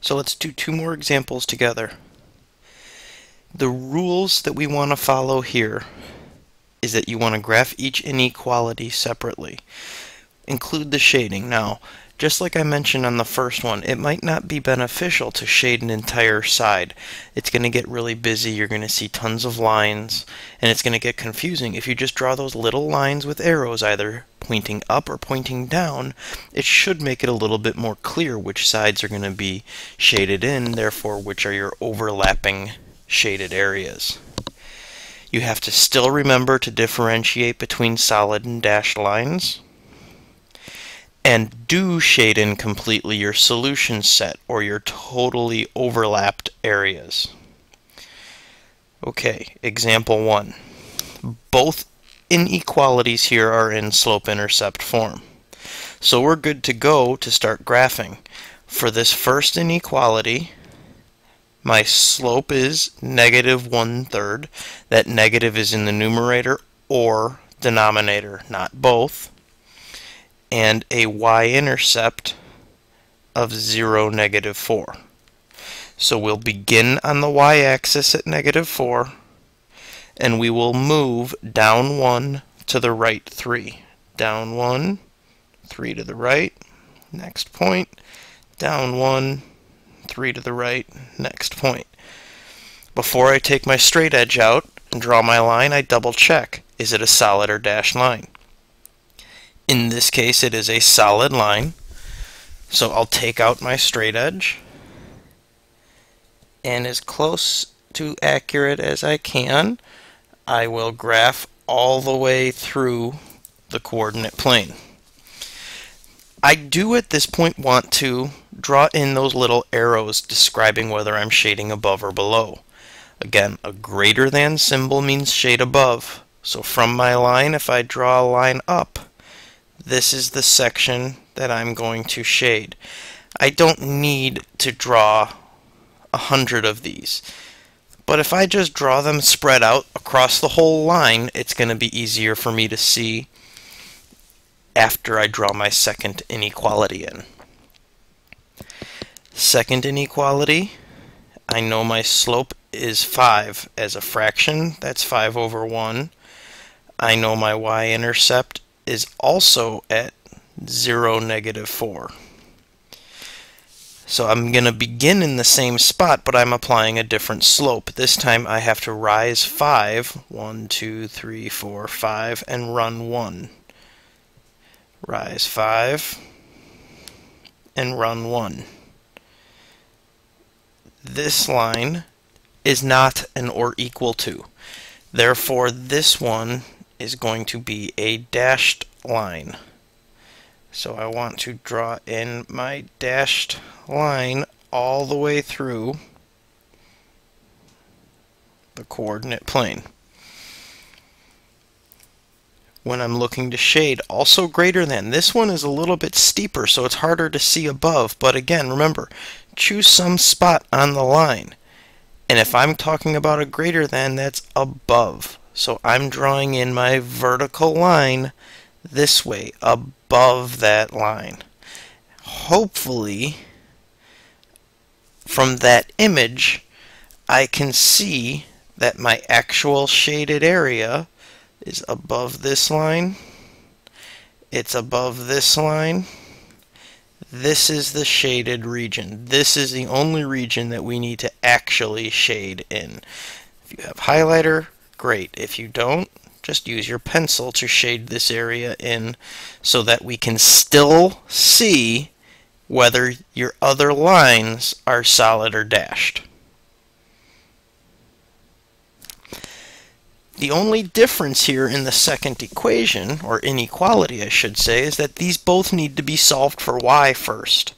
So let's do two more examples together. The rules that we want to follow here is that you want to graph each inequality separately. Include the shading. Now, just like I mentioned on the first one, it might not be beneficial to shade an entire side. It's going to get really busy, you're going to see tons of lines, and it's going to get confusing. If you just draw those little lines with arrows either pointing up or pointing down, it should make it a little bit more clear which sides are going to be shaded in, therefore which are your overlapping shaded areas. You have to still remember to differentiate between solid and dashed lines. And do shade in completely your solution set or your totally overlapped areas. Okay, example 1. Both inequalities here are in slope-intercept form. So we're good to go to start graphing. For this first inequality, my slope is -1/3. That negative is in the numerator or denominator, not both. And a y-intercept of 0, -4. So we'll begin on the y-axis at -4, and we will move down 1 to the right 3. Down 1, 3 to the right, next point. Down 1, 3 to the right, next point. Before I take my straight edge out and draw my line, I double check. Is it a solid or dashed line? In this case, it is a solid line, so I'll take out my straight edge, and as close to accurate as I can, I will graph all the way through the coordinate plane. I do at this point want to draw in those little arrows describing whether I'm shading above or below. Again, a greater than symbol means shade above, so from my line, if I draw a line up, this is the section that I'm going to shade. I don't need to draw 100 of these, but if I just draw them spread out across the whole line, it's going to be easier for me to see after I draw my second inequality in. Second inequality, I know my slope is 5 as a fraction, that's 5/1. I know my y-intercept is also at 0, -4. So I'm going to begin in the same spot, but I'm applying a different slope. This time I have to rise 5, 1, 2, 3, 4, 5, and run 1. Rise 5, and run 1. This line is not an or equal to. Therefore, this one is going to be a dashed line. So I want to draw in my dashed line all the way through the coordinate plane. When I'm looking to shade, also greater than. This one is a little bit steeper, so it's harder to see above, but again, remember, choose some spot on the line. And if I'm talking about a greater than, that's above. So I'm drawing in my vertical line this way, above that line. Hopefully, from that image, I can see that my actual shaded area is above this line. It's above this line. This is the shaded region. This is the only region that we need to actually shade in. If you have highlighter, great. If you don't, just use your pencil to shade this area in so that we can still see whether your other lines are solid or dashed. The only difference here in the second equation, or inequality I should say, is that these both need to be solved for y first.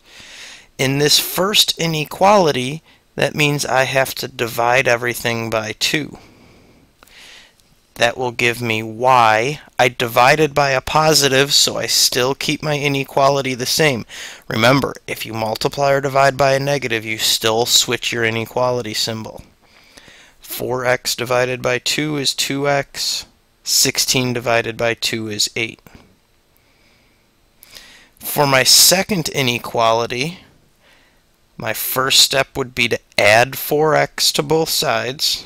In this first inequality, that means I have to divide everything by 2. That will give me y. I divided by a positive, so I still keep my inequality the same. Remember, if you multiply or divide by a negative, you still switch your inequality symbol. 4x divided by 2 is 2x. 16 divided by 2 is 8. For my second inequality, My first step would be to add 4x to both sides.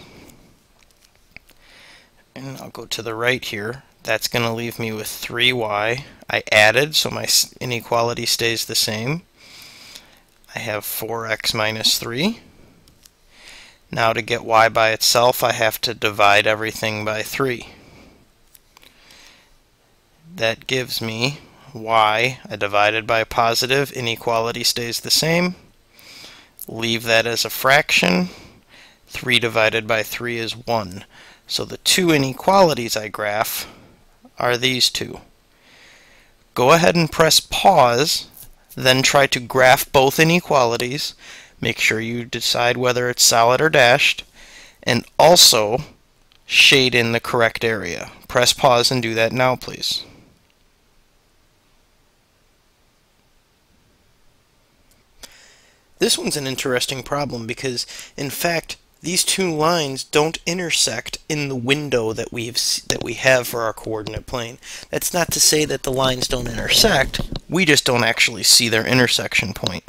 And I'll go to the right here. That's going to leave me with 3y. I added, so my inequality stays the same. I have 4x minus 3. Now to get y by itself, I have to divide everything by 3. That gives me y. I divided by a positive. Inequality stays the same. Leave that as a fraction. 3 divided by 3 is 1. So the two inequalities I graph are these two. Go ahead and press pause, then try to graph both inequalities. Make sure you decide whether it's solid or dashed, and also shade in the correct area. Press pause and do that now, please. This one's an interesting problem because, in fact, these two lines don't intersect in the window that we have for our coordinate plane. That's not to say that the lines don't intersect, we just don't actually see their intersection point.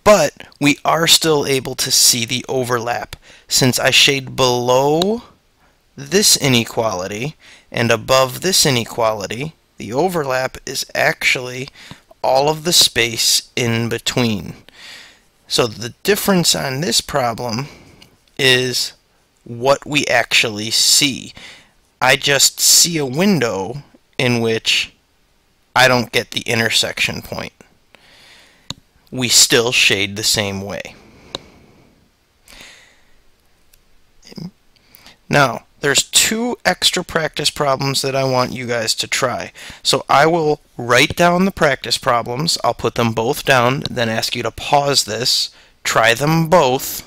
But we are still able to see the overlap. Since I shade below this inequality and above this inequality, the overlap is actually all of the space in between. So the difference on this problem is what we actually see. I just see a window in which I don't get the intersection point. We still shade the same way. Now, there's two extra practice problems that I want you guys to try. So I will write down the practice problems. I'll put them both down, then ask you to pause this, try them both,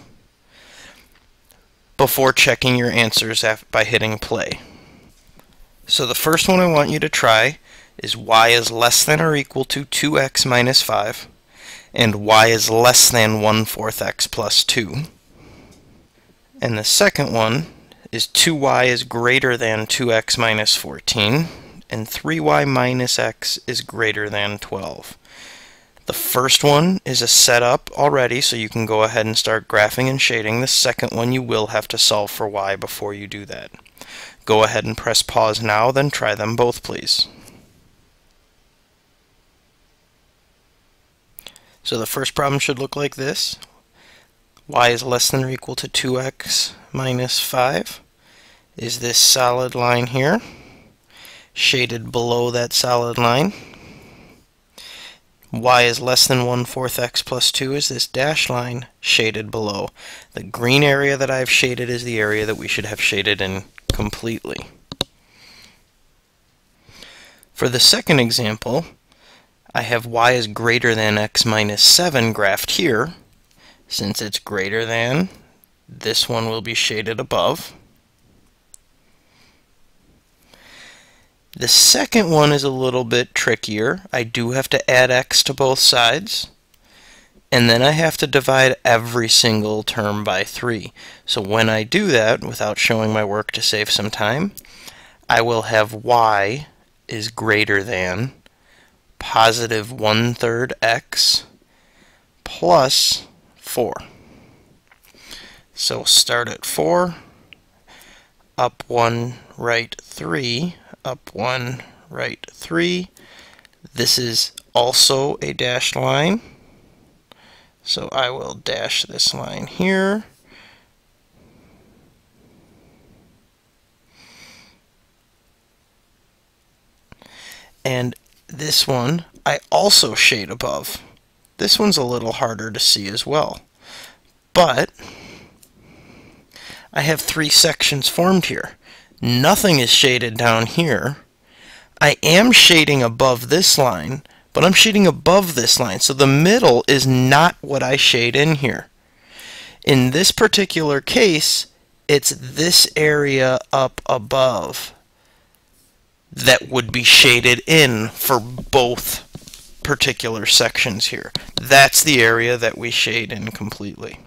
before checking your answers by hitting play. So the first one I want you to try is y is less than or equal to 2x minus 5, and y is less than 1/4 x plus 2. And the second one is 2y is greater than 2x minus 14, and 3y minus x is greater than 12. The first one is a setup already, so you can go ahead and start graphing and shading. The second one you will have to solve for y before you do that. Go ahead and press pause now, then try them both, please. So the first problem should look like this. Y is less than or equal to 2x minus 5 is this solid line here, shaded below that solid line. Y is less than 1/4 x plus 2 is this dashed line shaded below. The green area that I've shaded is the area that we should have shaded in completely. For the second example, I have y is greater than x minus 7 graphed here. Since it's greater than, this one will be shaded above. The second one is a little bit trickier. I do have to add x to both sides, and then I have to divide every single term by 3. So when I do that, without showing my work to save some time, I will have y is greater than positive 1/3 x plus 4. So start at 4, up 1, right 3, up 1, right 3. This is also a dashed line, so I will dash this line here. And this one I also shade above. This one's a little harder to see as well, but I have 3 sections formed here. Nothing is shaded down here. I am shading above this line, but I'm shading above this line, so the middle is not what I shade in here. In this particular case, it's this area up above that would be shaded in for both particular sections here. That's the area that we shade in completely.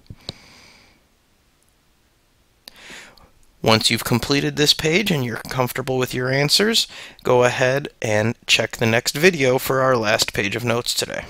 Once you've completed this page and you're comfortable with your answers, go ahead and check the next video for our last page of notes today.